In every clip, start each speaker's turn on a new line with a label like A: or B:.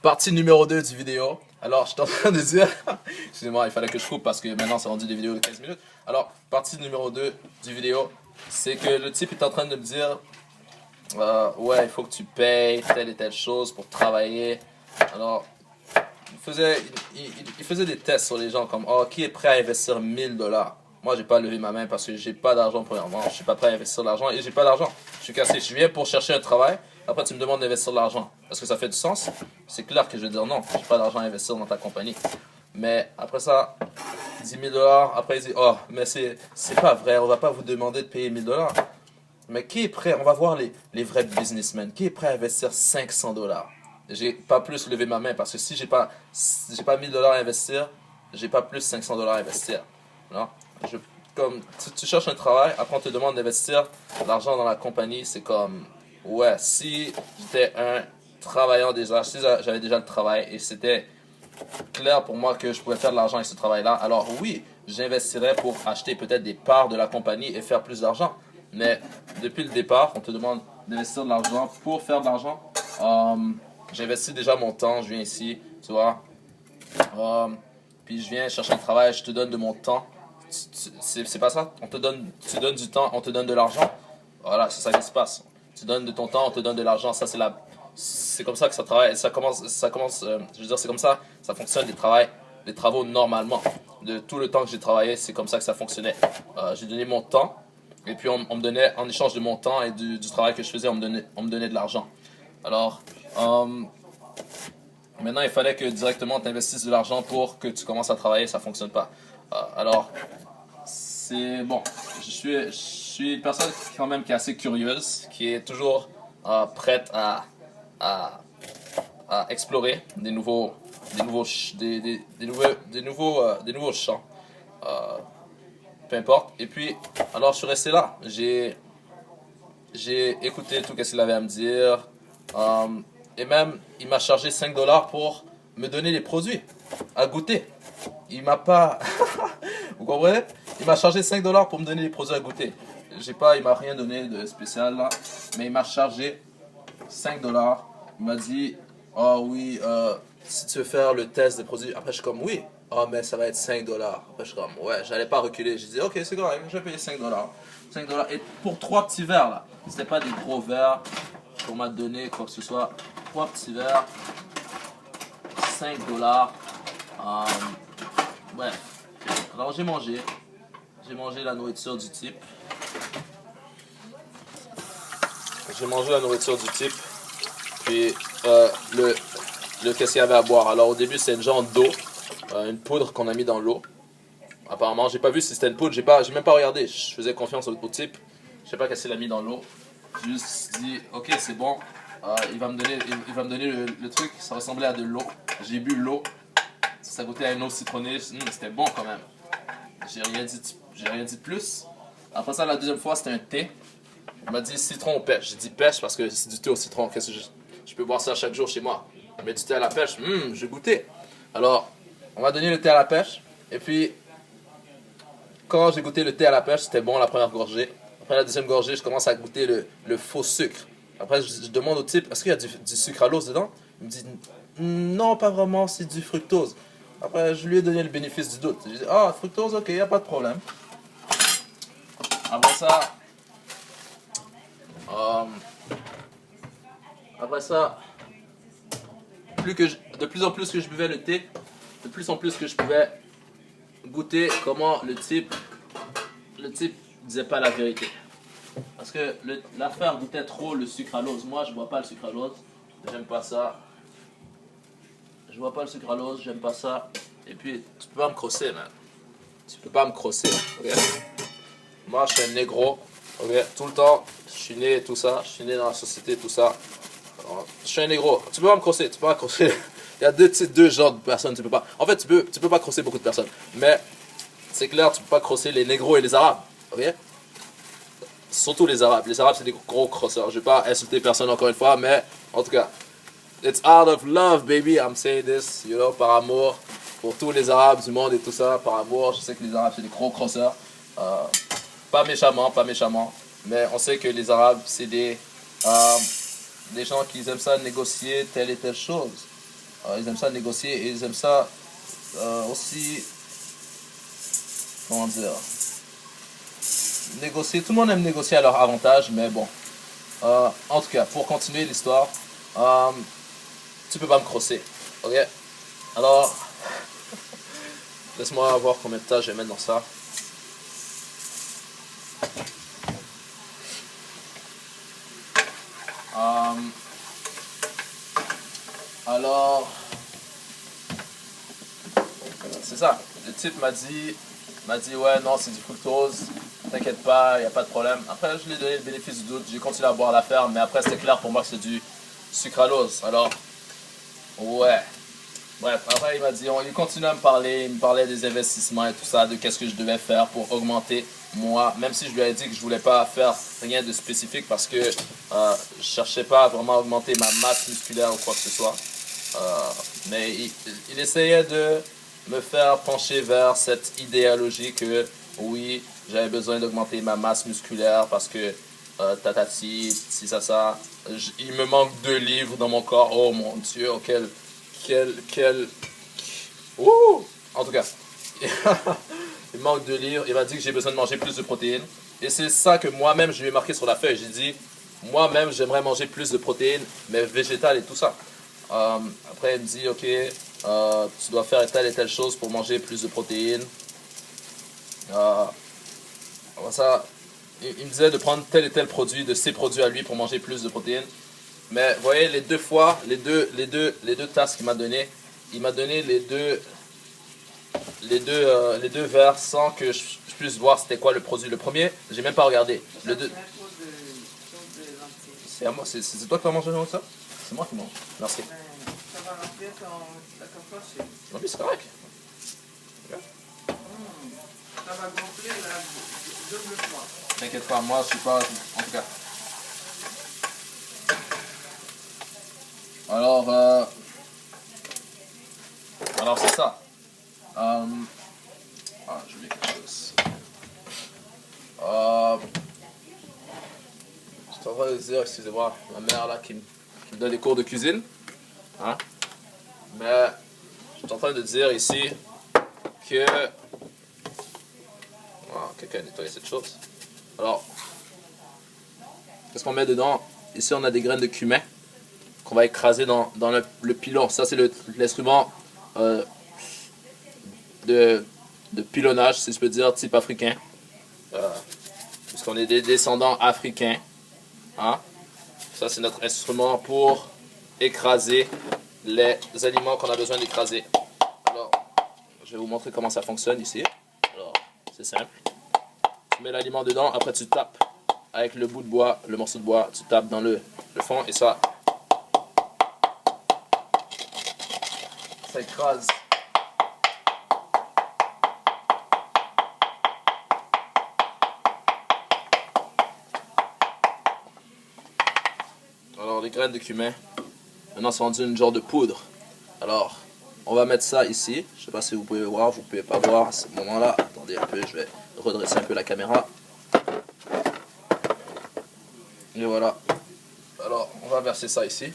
A: Partie numéro 2 du vidéo. Alors, je suis en train de dire... Excusez-moi, il fallait que je coupe parce que maintenant, c'est rendu des vidéos de 15 minutes. Alors, partie numéro 2 du vidéo, c'est que le type est en train de me dire... ouais, il faut que tu payes telle et telle chose pour travailler. Alors, il faisait des tests sur les gens comme... Oh, qui est prêt à investir 1000 $? Moi, j'ai pas levé ma main parce que j'ai pas d'argent premièrement. Je suis pas prêt à investir de l'argent et j'ai pas d'argent. Je suis cassé. Je viens pour chercher un travail. Après, tu me demandes d'investir de l'argent. Est-ce que ça fait du sens? C'est clair que je vais dire non. J'ai pas d'argent à investir dans ta compagnie. Mais après ça, 10 000 $. Après, il dit, oh, mais c'est pas vrai. On va pas vous demander de payer 1000 $. Mais qui est prêt? On va voir les vrais businessmen. Qui est prêt à investir 500 $? J'ai pas plus levé ma main parce que si j'ai pas 1000 $ à investir, j'ai pas plus 500 $ à investir. Non? Comme tu cherches un travail, après on te demande d'investir l'argent dans la compagnie, c'est comme, ouais, si j'étais un travaillant déjà, si j'avais déjà le travail et c'était clair pour moi que je pouvais faire de l'argent avec ce travail-là, alors oui, j'investirais pour acheter peut-être des parts de la compagnie et faire plus d'argent. Mais depuis le départ, on te demande d'investir de l'argent pour faire de l'argent. J'investis déjà mon temps, je viens ici, tu vois. Puis je viens chercher un travail, je te donne de mon temps. C'est pas ça. Tu donnes du temps, on te donne de l'argent. Voilà, c'est ça qui se passe. Tu donnes de ton temps, on te donne de l'argent. Ça, c'est comme ça que ça travaille. Ça commence, je veux dire, c'est comme ça, ça fonctionne les travaux normalement. De tout le temps que j'ai travaillé, c'est comme ça que ça fonctionnait. J'ai donné mon temps, et puis on me donnait, en échange de mon temps et du travail que je faisais, on me donnait de l'argent. Alors, maintenant, il fallait que directement tu investisses de l'argent pour que tu commences à travailler, ça fonctionne pas. Alors, c'est bon. Je suis une personne quand même qui est assez curieuse, qui est toujours prête à, à explorer des nouveaux champs. Peu importe. Et puis, alors je suis resté là. J'ai écouté tout ce qu'il avait à me dire. Et même, il m'a chargé 5 $ pour me donner les produits à goûter. Il m'a pas... Vous comprenez? Il m'a chargé 5 $ pour me donner les produits à goûter. Il m'a rien donné de spécial là. Mais il m'a chargé 5 $. Il m'a dit, oh oui, si tu veux faire le test des produits. Après, je suis comme, oui. Oh, mais ça va être 5 $. Après, je suis comme, ouais, j'allais pas reculer. J'ai dit, ok, c'est correct, je vais payer 5 $. 5 $. Et pour 3 petits verres là. C'était pas des gros verres qu'on m'a donné, quoi que ce soit. 3 petits verres. 5 $. Bref. Alors j'ai mangé la nourriture du type. Puis qu'est-ce qu'il y avait à boire. Alors au début c'est une genre d'eau, une poudre qu'on a mis dans l'eau. Apparemment j'ai pas vu si c'était une poudre, j'ai même pas regardé. Je faisais confiance au type. Je sais pas qu'est-ce qu'il a mis dans l'eau. J'ai juste dit ok c'est bon. Il va me donner le truc. Ça ressemblait à de l'eau. J'ai bu l'eau. Ça goûtait à une eau citronnée. C'était bon quand même. J'ai rien dit de plus. Après ça, la deuxième fois, c'était un thé. Il m'a dit citron ou pêche. J'ai dit pêche parce que c'est du thé au citron. Qu'est-ce que je peux boire ça chaque jour chez moi. Mais du thé à la pêche, j'ai goûté. Alors, on m'a donné le thé à la pêche. Et puis, quand j'ai goûté le thé à la pêche, c'était bon la première gorgée. Après la deuxième gorgée, je commence à goûter le faux sucre. Après, je demande au type, est-ce qu'il y a du sucralose dedans? Il me dit, non, pas vraiment, c'est du fructose. Après, je lui ai donné le bénéfice du doute. Je lui ai dit, ah, fructose, ok, y a pas de problème. Après ça, de plus en plus que je buvais le thé, de plus en plus que je pouvais goûter comment le type disait pas la vérité. Parce que l'affaire goûtait trop le sucralose. Moi, je bois pas le sucralose. J'aime pas ça. Je bois pas le sucralose, j'aime pas ça. Et puis, tu peux pas me crosser, man. Tu peux pas me crosser, ok? Moi, je suis un négro, ok? Tout le temps, je suis né, tout ça. Je suis né dans la société, tout ça. Alors, je suis un négro. Tu peux pas me crosser, tu peux pas crosser. Il y a deux genres de personnes, tu peux pas. En fait, tu peux pas crosser beaucoup de personnes. Mais, c'est clair, tu peux pas crosser les négros et les arabes, ok? Surtout les arabes. Les arabes, c'est des gros crosseurs. Je vais pas insulter personne encore une fois, mais en tout cas, it's out of love, baby. I'm saying this, you know, par amour pour tous les arabes du monde et tout ça, par amour. Je sais que les arabes, c'est des gros crosseurs. Pas méchamment. Mais on sait que les arabes, c'est des gens qui aiment ça négocier telle et telle chose. Ils aiment ça négocier et ils aiment ça aussi, comment dire, négocier. Tout le monde aime négocier à leur avantage, mais bon. En tout cas, pour continuer l'histoire, euh, tu peux pas me crosser. Ok? Alors, laisse-moi voir combien de temps je vais mettre dans ça. Euh, alors, c'est ça. Le type m'a dit ouais non c'est du fructose, t'inquiète pas, y a pas de problème. Après je lui ai donné le bénéfice du doute, j'ai continué à boire l'affaire, mais après c'était clair pour moi que c'est du sucralose. Alors ouais. Bref, après il continue à me parler, il me parlait des investissements et tout ça, de qu'est-ce que je devais faire pour augmenter moi, même si je lui ai dit que je voulais pas faire rien de spécifique parce que je cherchais pas à vraiment augmenter ma masse musculaire ou quoi que ce soit. Mais il essayait de me faire pencher vers cette idéologie que oui, j'avais besoin d'augmenter ma masse musculaire parce que tatati, si ça, il me manque 2 livres dans mon corps. Oh mon Dieu, oh, quel... Ouh! En tout cas, il manque 2 livres. Il m'a dit que j'ai besoin de manger plus de protéines. Et c'est ça que moi-même, je lui ai marqué sur la feuille. J'ai dit, moi-même, j'aimerais manger plus de protéines, mais végétales et tout ça. Après, il me dit, ok, tu dois faire telle et telle chose pour manger plus de protéines. Ça, il me disait de prendre tel et tel produit, de ces produits à lui pour manger plus de protéines. Mais vous voyez, les deux fois, les deux tasses qu'il m'a donné, il m'a donné les deux verres sans que je puisse voir c'était quoi le produit. Le premier, j'ai même pas regardé. Le deux, c'est à moi, c'est toi qui vas manger avec ça? C'est moi qui mange. Merci.
B: Ça va remplir ta poche.
A: Non, mais c'est correct.
B: Ça va gonfler la double fois.
A: T'inquiète pas, moi je suis pas. En tout cas. Alors c'est ça. J'ai oublié quelque chose. Je suis en train de dire, excusez-moi, ma mère là qui me donne des cours de cuisine. Hein? Mais je suis en train de dire ici que. Quelqu'un a nettoyé cette chose. Alors, qu'est-ce qu'on met dedans? Ici, on a des graines de cumin qu'on va écraser dans le pilon. Ça, c'est l'instrument de pilonnage, si je peux dire, type africain. Puisqu'on est des descendants africains. Hein? Ça, c'est notre instrument pour écraser les aliments qu'on a besoin d'écraser. Alors, je vais vous montrer comment ça fonctionne ici. Alors, c'est simple. Tu mets l'aliment dedans, après tu tapes avec le bout de bois, le morceau de bois, tu tapes dans le fond et ça écrase. Alors les graines de cumin, maintenant c'est rendu une genre de poudre. Alors, on va mettre ça ici. Je sais pas si vous pouvez voir, vous pouvez pas voir à ce moment-là. Attendez un peu, je vais redresser un peu la caméra. Et voilà. Alors, on va verser ça ici.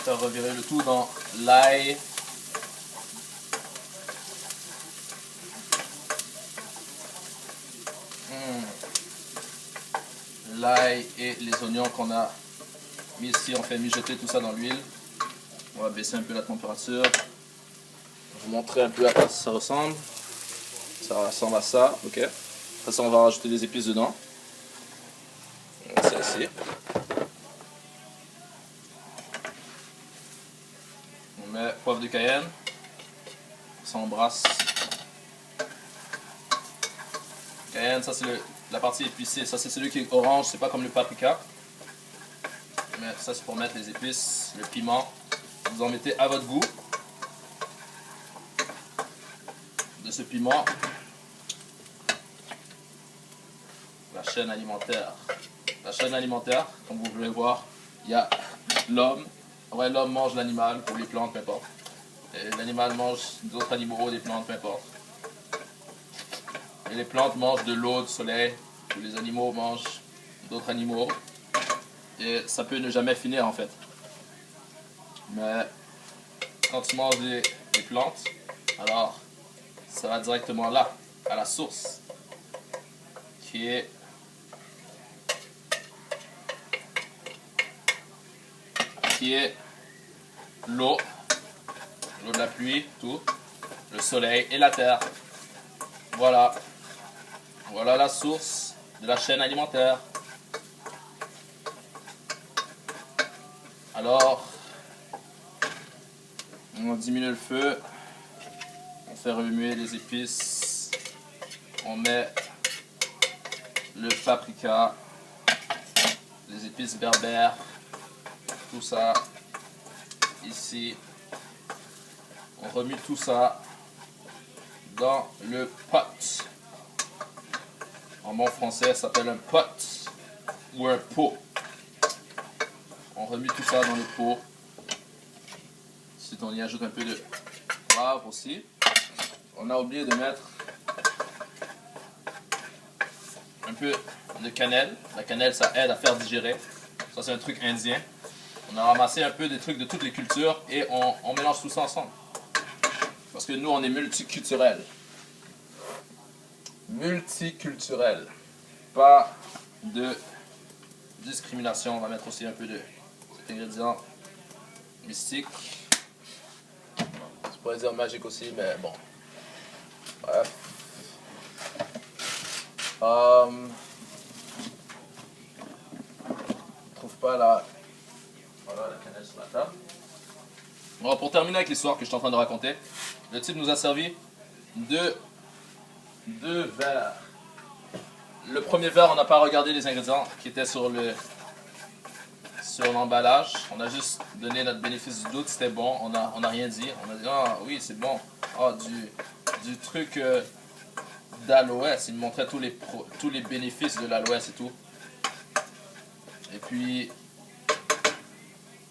A: On va revirer le tout dans l'ail. L'ail et les oignons qu'on a mis ici, on fait mijoter tout ça dans l'huile. On va baisser un peu la température. Je vais vous montrer un peu à quoi ça ressemble. Ça ressemble à ça, ok. Après ça, on va rajouter des épices dedans. Celle-ci. On met poivre de Cayenne. Ça embrasse. Cayenne, ça c'est la partie épicée. Ça c'est celui qui est orange, c'est pas comme le paprika. Mais ça c'est pour mettre les épices, le piment. Vous en mettez à votre goût. De ce piment. La chaîne alimentaire. La chaîne alimentaire, comme vous pouvez voir, il y a l'homme. Ouais, l'homme mange l'animal, pour les plantes, peu importe. Et l'animal mange d'autres animaux, des plantes, peu importe. Et les plantes mangent de l'eau, du soleil, où les animaux mangent d'autres animaux. Et ça peut ne jamais finir en fait. Mais quand tu manges des plantes, alors ça va directement là, à la source, qui est l'eau de la pluie, tout, le soleil et la terre. Voilà. Voilà la source de la chaîne alimentaire. Alors, on diminue le feu, on fait remuer les épices, on met le paprika, les épices berbères, tout ça ici. On remue tout ça dans le pot. En bon français, ça s'appelle un pot ou un pot. On remue tout ça dans le pot. Ensuite, on y ajoute un peu de poivre aussi. On a oublié de mettre un peu de cannelle. La cannelle, ça aide à faire digérer. Ça, c'est un truc indien. On a ramassé un peu des trucs de toutes les cultures et on mélange tout ça ensemble. Parce que nous, on est multiculturel. Multiculturel. Pas de discrimination. On va mettre aussi un peu de cet ingrédient mystique. Je pourrais dire magique aussi, mais bon. Bref. Je trouve pas la... Voilà la cannelle sur la table. Bon, pour terminer avec l'histoire que je suis en train de raconter, le type nous a servi deux verres. Le premier verre, on n'a pas regardé les ingrédients qui étaient sur l'emballage. On a juste donné notre bénéfice du doute, c'était bon, on a rien dit. On a dit, ah oui, c'est bon. Ah, du truc d'aloès, il me montrait tous les bénéfices de l'aloès et tout. Et puis,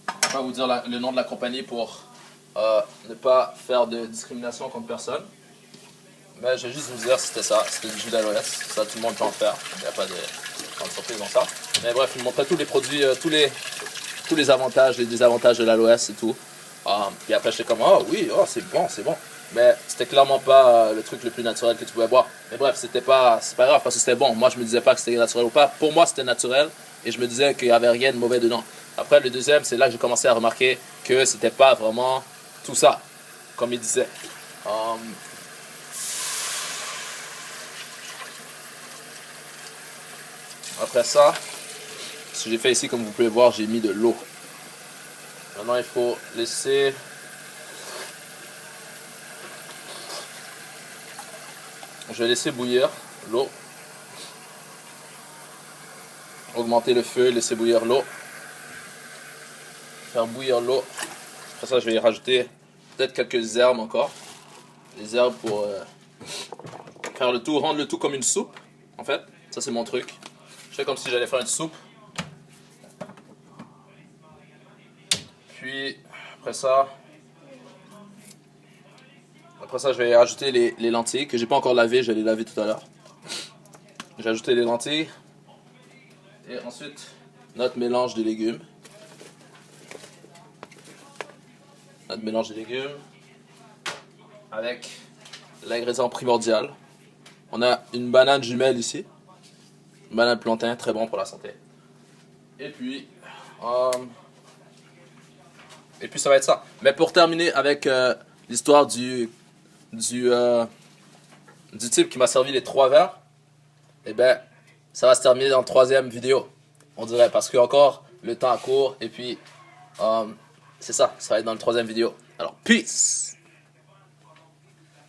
A: je vais pas vous dire le nom de la compagnie pour ne pas faire de discrimination contre personne. Mais je vais juste vous dire c'était ça, c'était du jus d'aloès. Ça, tout le monde peut en faire. Il n'y a pas de grande surprise dans ça. Mais bref, il me montrait tous les produits, tous les avantages, les désavantages de l'aloès et tout. Puis après, j'étais comme, oh oui, oh, c'est bon, c'est bon. Mais c'était clairement pas le truc le plus naturel que tu pouvais boire. Mais bref, c'est pas grave parce que c'était bon. Moi, je me disais pas que c'était naturel ou pas. Pour moi, c'était naturel et je me disais qu'il n'y avait rien de mauvais dedans. Après, le deuxième, c'est là que j'ai commencé à remarquer que c'était pas vraiment tout ça, comme il disait. Après ça, ce que j'ai fait ici, comme vous pouvez voir, j'ai mis de l'eau. Maintenant, il faut laisser... Je vais laisser bouillir l'eau. Augmenter le feu, laisser bouillir l'eau. Faire bouillir l'eau. Après ça, je vais y rajouter peut-être quelques herbes encore. Les herbes pour faire le tout, rendre le tout comme une soupe. En fait, ça c'est mon truc. Je fais comme si j'allais faire une soupe. Puis, après ça, je vais ajouter les lentilles que j'ai pas encore lavées. Je vais les laver tout à l'heure. J'ai ajouté les lentilles. Et ensuite, notre mélange de légumes. Notre mélange de légumes. Avec l'ingrédient primordial. On a une banane jumelle ici. Une banane plantain, très bon pour la santé. Et puis ça va être ça. Mais pour terminer avec l'histoire du type qui m'a servi les 3 verres, eh ben, ça va se terminer dans la 3e vidéo, on dirait, parce que encore le temps court et puis c'est ça va être dans la 3e vidéo. Alors, peace!